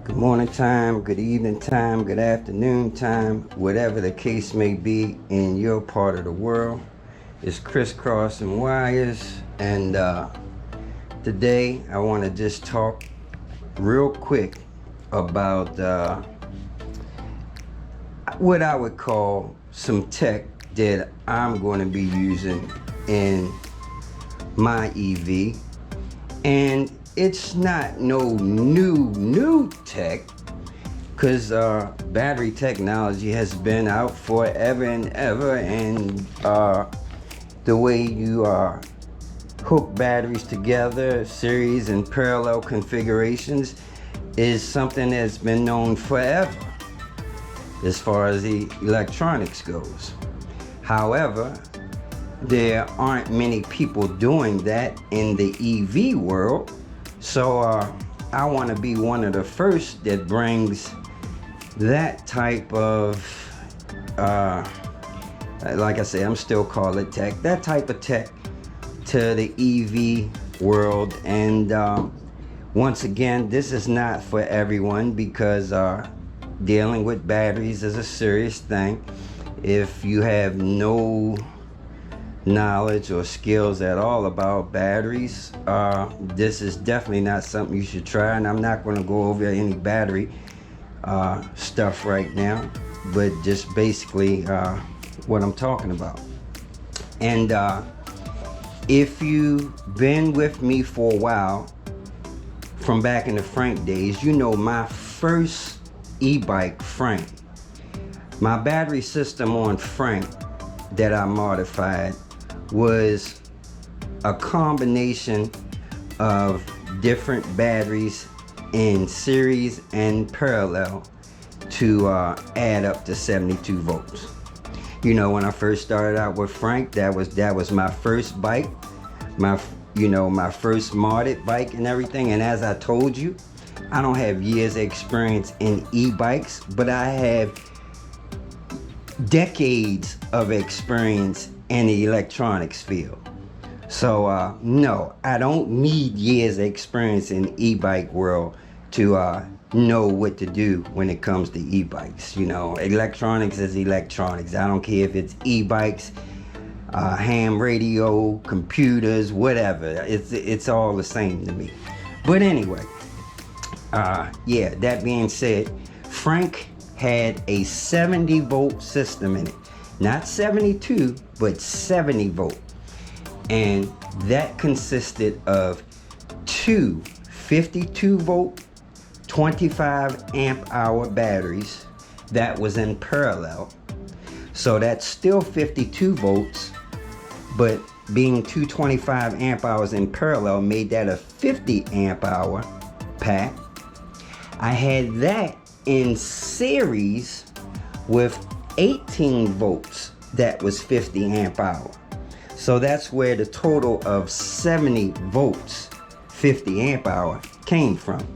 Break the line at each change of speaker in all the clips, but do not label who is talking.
Good morning time, good evening time, good afternoon time, whatever the case may be in your part of the world. It's crisscrossing wires, and today I want to just talk real quick about what I would call some tech that I'm going to be using in my EV. And it's not no new tech, because battery technology has been out forever and ever, and the way you hook batteries together, series and parallel configurations, is something that's been known forever as far as the electronics goes. However, there aren't many people doing that in the EV world, so I want to be one of the first that brings that type of like I say, I'm still calling it tech, that type of tech to the EV world. And once again, this is not for everyone, because dealing with batteries is a serious thing. If you have no knowledge or skills at all about batteries, this is definitely not something you should try. And I'm not going to go over any battery stuff right now, but just basically what I'm talking about. And if you've been with me for a while, from back in the Frank days, you know my first e-bike Frank. My battery system on Frank that I modified was a combination of different batteries in series and parallel to add up to 72 volts. You know, when I first started out with Frank, that was my first bike, my first modded bike and everything. And as I told you, I don't have years of experience in e-bikes, but I have decades of experience in the electronics field. So no, I don't need years of experience in e-bike world to know what to do when it comes to e-bikes. You know, electronics is electronics. I don't care if it's e-bikes, ham radio, computers, whatever. It's all the same to me. But anyway, yeah, that being said, Frank had a 70 volt system in it. Not 72, but 70 volt. And that consisted of two 52 volt, 25 amp hour batteries that was in parallel. So that's still 52 volts, but being 225 amp hours in parallel made that a 50 amp hour pack. I had that in series with 18 volts that was 50 amp hour. So that's where the total of 70 volts 50 amp hour came from.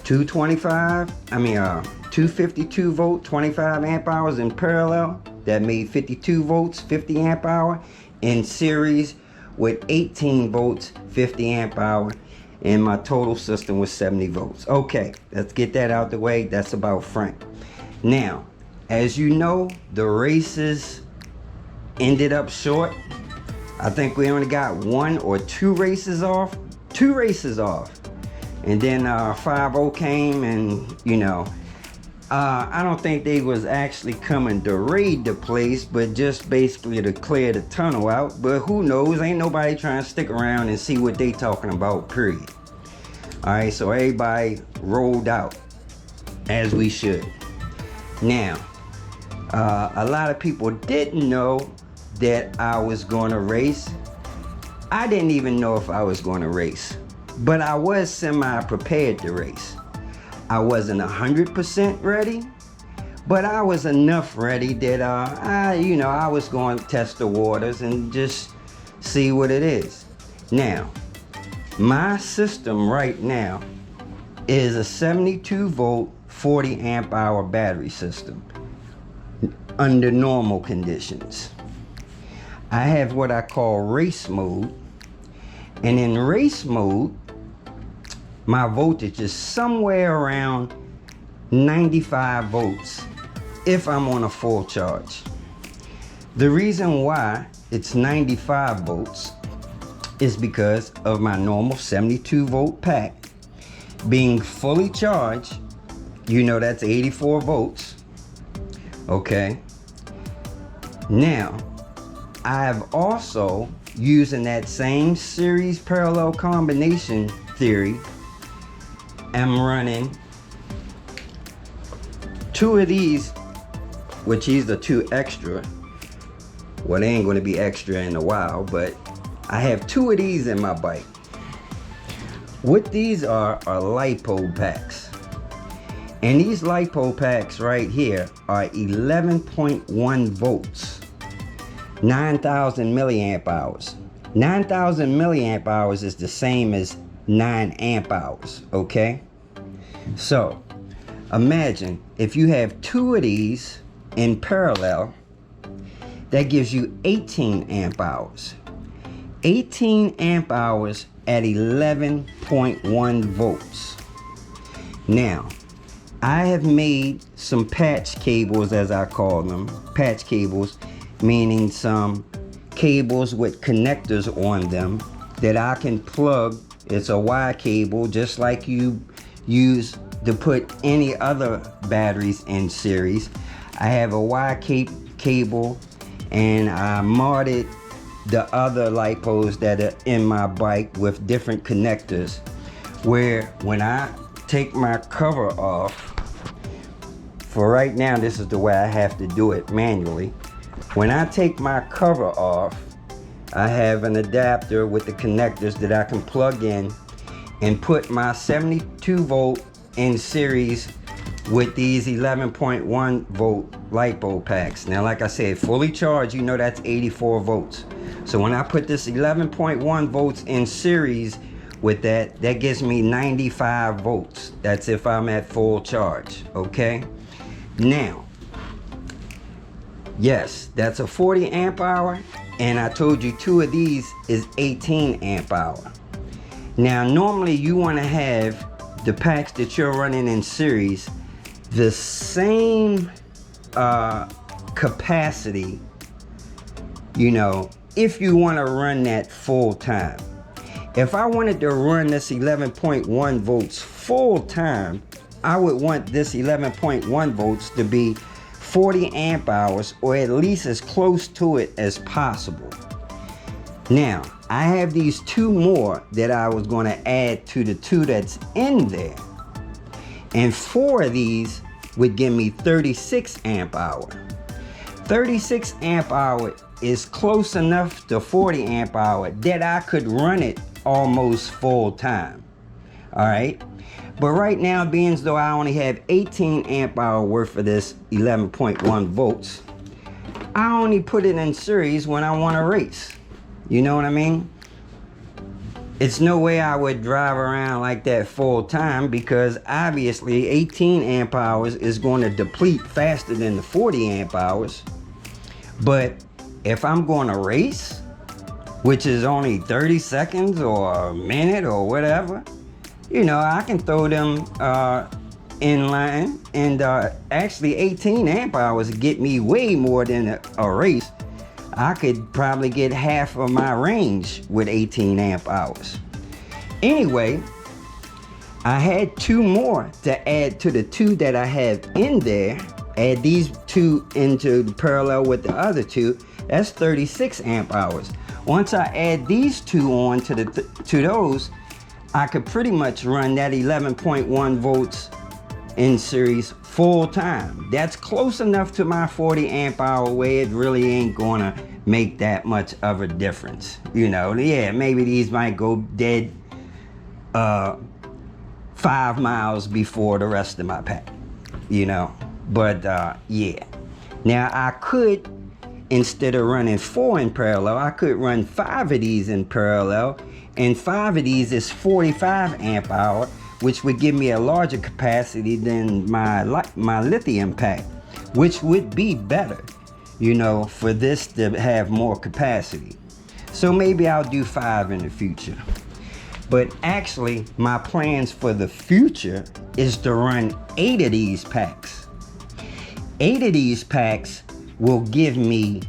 252 volt 25 amp hours in parallel, that made 52 volts 50 amp hour, in series with 18 volts 50 amp hour, and my total system was 70 volts. Okay, let's get that out the way. That's about Frank. Now, as you know, the races ended up short. I think we only got one or two races off. And then 5-0 came, and you know, I don't think they was actually coming to raid the place, but just basically to clear the tunnel out. But who knows? Ain't nobody trying to stick around and see what they talking about, period. Alright, so everybody rolled out, as we should. Now, a lot of people didn't know that I was going to race. I didn't even know if I was going to race, but I was semi-prepared to race. I wasn't 100% ready, but I was enough ready that I was going to test the waters and just see what it is. Now, my system right now is a 72 volt 40 amp hour battery system under normal conditions. I have what I call race mode, and in race mode my voltage is somewhere around 95 volts if I'm on a full charge. The reason why it's 95 volts is because of my normal 72 volt pack being fully charged. You know that's 84 volts. Okay. Now, I've also, using that same series parallel combination theory, am running 2 of these, which these are 2 extra. Well, they ain't going to be extra in a while, but I have 2 of these in my bike. What these are lipo packs. And these lipo packs right here are 11.1 volts, 9,000 milliamp hours. 9,000 milliamp hours is the same as 9 amp hours, okay? So, imagine if you have 2 of these in parallel, that gives you 18 amp hours. 18 amp hours at 11.1 volts. Now, I have made some patch cables, as I call them. Patch cables, meaning some cables with connectors on them that I can plug. It's a Y cable, just like you use to put any other batteries in series. I have a Y cable, and I modded the other lipos that are in my bike with different connectors, where when I take my cover off, for right now this is the way I have to do it manually. When I take my cover off, I have an adapter with the connectors that I can plug in and put my 72 volt in series with these 11.1 volt lipo packs. Now, like I said, fully charged, you know that's 84 volts. So when I put this 11.1 volts in series with that, that gives me 95 volts. That's if I'm at full charge, okay? Now, yes, that's a 40 amp hour, and I told you 2 of these is 18 amp hour. Now, normally you want to have the packs that you're running in series the same capacity, you know, if you want to run that full time. If I wanted to run this 11.1 volts full time, I would want this 11.1 volts to be 40 amp hours, or at least as close to it as possible. Now, I have these 2 more that I was going to add to the 2 that's in there. And 4 of these would give me 36 amp hour. 36 amp hour is close enough to 40 amp hour that I could run it almost full time. All right. But right now, being as though I only have 18 amp hour worth of this 11.1 volts, I only put it in series when I want to race. You know what I mean? It's no way I would drive around like that full time, because obviously 18 amp hours is going to deplete faster than the 40 amp hours. But if I'm going to race, which is only 30 seconds or a minute or whatever, you know, I can throw them in line, and actually 18 amp hours get me way more than a race. I could probably get half of my range with 18 amp hours. Anyway, I had 2 more to add to the 2 that I have in there. Add these 2 into the parallel with the other 2. That's 36 amp hours. Once I add these 2 on to those, I could pretty much run that 11.1 volts in series full time. That's close enough to my 40 amp hour way it really ain't gonna make that much of a difference. You know, yeah, maybe these might go dead 5 miles before the rest of my pack, you know. But yeah. Now I could, instead of running 4 in parallel, I could run 5 of these in parallel, and 5 of these is 45 amp hour, which would give me a larger capacity than my lithium pack, which would be better, you know, for this to have more capacity. So maybe I'll do 5 in the future. But actually, my plans for the future is to run 8 of these packs. 8 of these packs will give me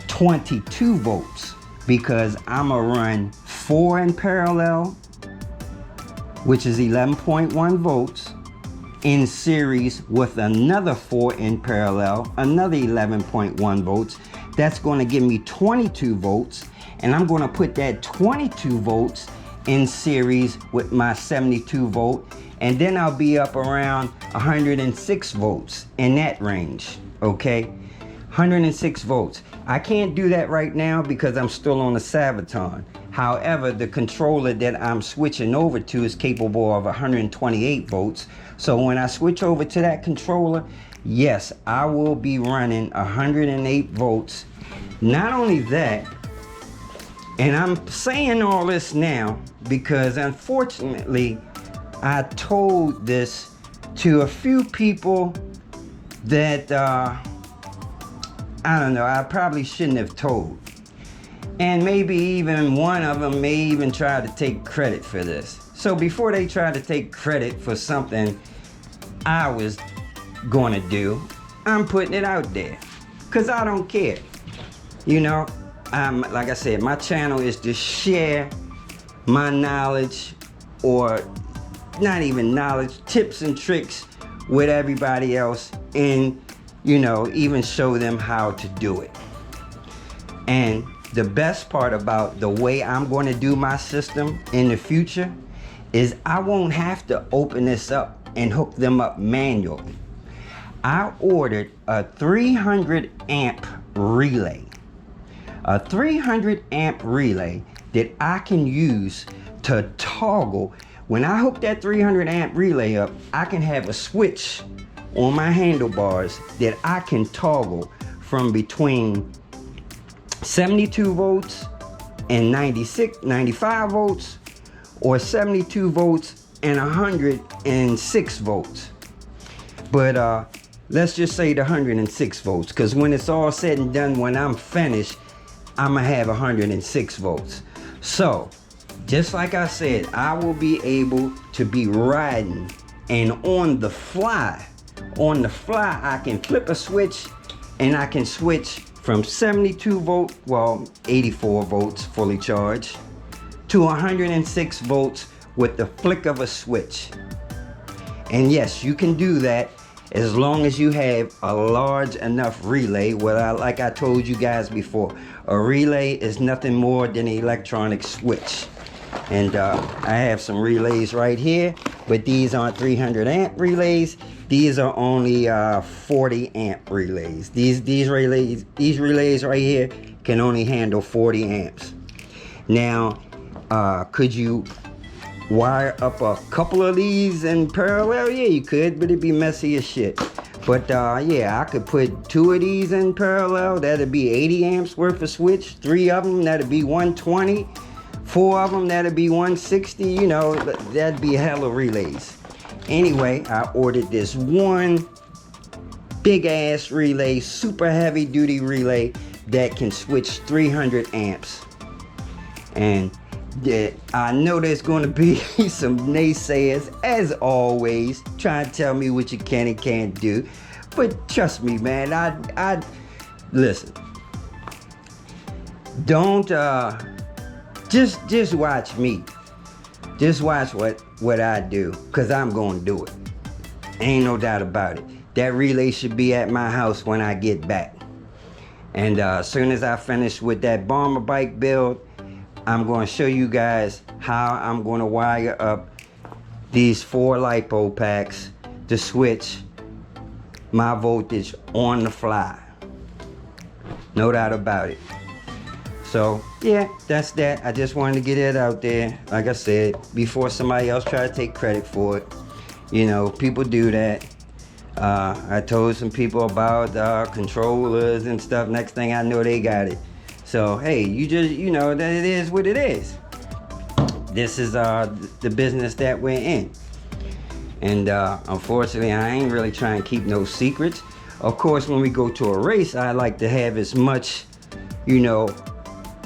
22 volts because I'm gonna run 4 in parallel, which is 11.1 volts, in series with another 4 in parallel, another 11.1 volts. That's going to give me 22 volts, and I'm going to put that 22 volts in series with my 72 volt, and then I'll be up around 106 volts in that range, okay? 106 volts. I can't do that right now because I'm still on the Sabvaton. However, the controller that I'm switching over to is capable of 128 volts. So when I switch over to that controller, yes, I will be running 108 volts. Not only that, and I'm saying all this now because unfortunately, I told this to a few people that, I don't know, I probably shouldn't have told. And maybe even one of them may even try to take credit for this. So before they try to take credit for something I was gonna do, I'm putting it out there. Cause I don't care. You know, like I said, my channel is to share my knowledge, or not even knowledge, tips and tricks with everybody else, and, you know, even show them how to do it. And the best part about the way I'm going to do my system in the future is I won't have to open this up and hook them up manually. I ordered a 300 amp relay. A 300 amp relay that I can use to toggle. When I hook that 300 amp relay up, I can have a switch on my handlebars that I can toggle from between 72 volts and 95 volts, or 72 volts and 106 volts. But let's just say the 106 volts, because when it's all said and done, when I'm finished, I'm gonna have 106 volts. So, just like I said, I will be able to be riding, and on the fly, I can flip a switch and I can switch from 72 volt, well, 84 volts fully charged, to 106 volts with the flick of a switch. And yes, you can do that as long as you have a large enough relay. Well, like I told you guys before, a relay is nothing more than an electronic switch. And I have some relays right here, but these aren't 300 amp relays. These are only 40 amp relays. These relays right here can only handle 40 amps. Now, could you wire up a couple of these in parallel? Yeah, you could, but it'd be messy as shit. But yeah, I could put 2 of these in parallel. That'd be 80 amps worth of switch. 3 of them, that'd be 120. 4 of them, that'd be 160. You know, that'd be hella relays. Anyway, I ordered this one big ass relay, super heavy duty relay that can switch 300 amps. And yeah, I know there's going to be some naysayers, as always, trying to tell me what you can and can't do. But trust me, man, I listen. Don't just watch me. Just watch what I do, cause I'm gonna do it. Ain't no doubt about it. That relay should be at my house when I get back. And as soon as I finish with that bomber bike build, I'm going to show you guys how I'm going to wire up these 4 lipo packs to switch my voltage on the fly. No doubt about it. So yeah, that's that. I just wanted to get it out there. Like I said, before somebody else try to take credit for it. You know, people do that. I told some people about controllers and stuff. Next thing I know, they got it. So hey, you know that it is what it is. This is the business that we're in. And unfortunately, I ain't really trying to keep no secrets. Of course, when we go to a race, I like to have as much, you know,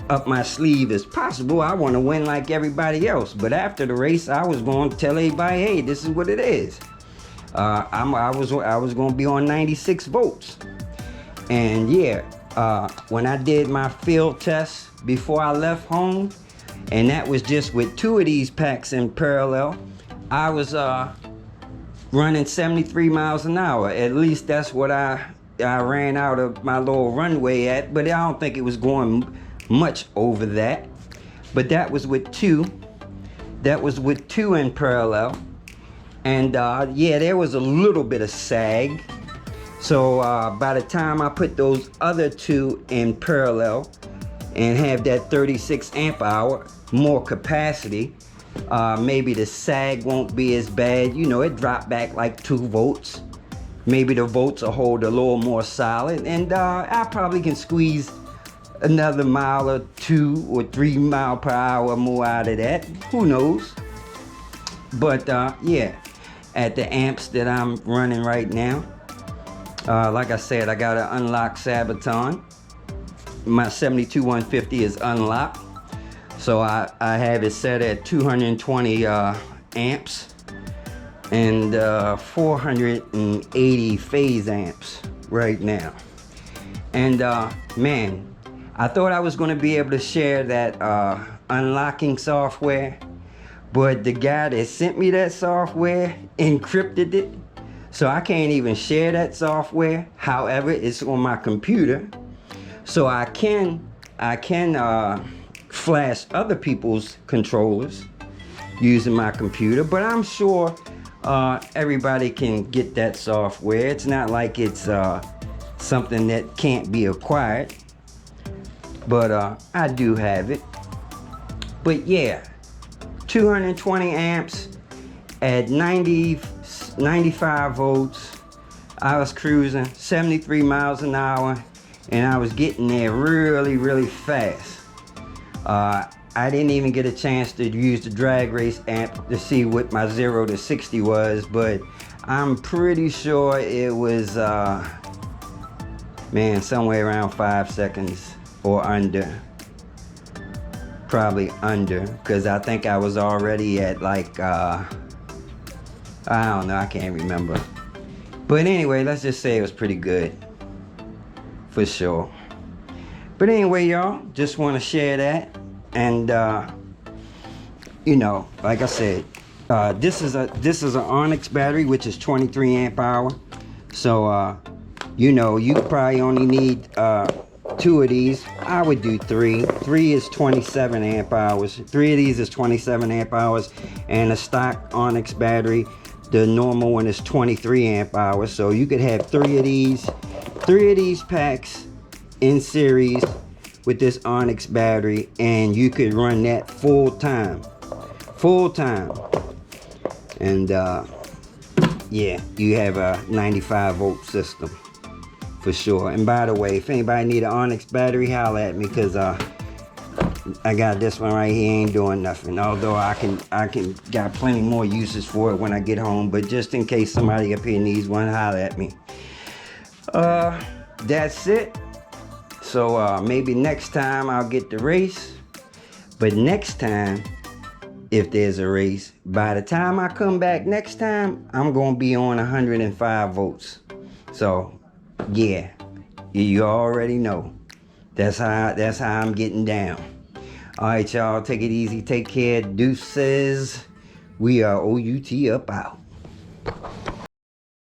up my sleeve as possible. I want to win like everybody else. But after the race, I was going to tell everybody, hey, this is what it is. I was going to be on 96 votes. And yeah, when I did my field test before I left home, and that was just with 2 of these packs in parallel, I was running 73 miles an hour. At least that's what I ran out of my little runway at, but I don't think it was going much over that. But that was with 2. That was with 2 in parallel. And yeah, there was a little bit of sag. So by the time I put those other 2 in parallel and have that 36 amp hour, more capacity, maybe the sag won't be as bad. You know, it dropped back like 2 volts. Maybe the volts will hold a little more solid, and I probably can squeeze another mile or 2 or 3 mile per hour more out of that. Who knows? But yeah, at the amps that I'm running right now, like I said, I got an unlocked Sabvaton. My 72150 is unlocked, so I have it set at 220 amps and 480 phase amps right now. And man, I thought I was going to be able to share that unlocking software, but the guy that sent me that software encrypted it, so I can't even share that software. However, it's on my computer, so I can flash other people's controllers using my computer. But I'm sure everybody can get that software. It's not like it's something that can't be acquired, but I do have it. But yeah, 220 amps at 95 volts. I was cruising 73 miles an hour, and I was getting there really fast. I didn't even get a chance to use the drag race amp to see what my 0 to 60 was, but I'm pretty sure it was man, somewhere around 5 seconds or under. Probably under, because I think I was already at like I don't know, I can't remember. But anyway, let's just say it was pretty good for sure. But anyway, y'all, just want to share that. And you know, like I said, this is an Onyx battery, which is 23 amp hour. So you know, you probably only need 2 of these. I would do 3. 3 is 27 amp hours. 3 of these is 27 amp hours, and a stock Onyx battery, the normal one, is 23 amp hours. So you could have 3 of these packs in series with this Onyx battery, and you could run that full time. And yeah, you have a 95 volt system for sure. And by the way, if anybody need an Onyx battery, holla at me, because I got this one right here, ain't doing nothing. Although I can got plenty more uses for it when I get home, but just in case somebody up here needs one, holla at me. That's it. So maybe next time I'll get the race. But next time, if there's a race, by the time I come back next time, I'm gonna be on 105 volts. So yeah, you already know. That's how I'm getting down. All right, y'all, take it easy, take care, deuces. We are OUT up out.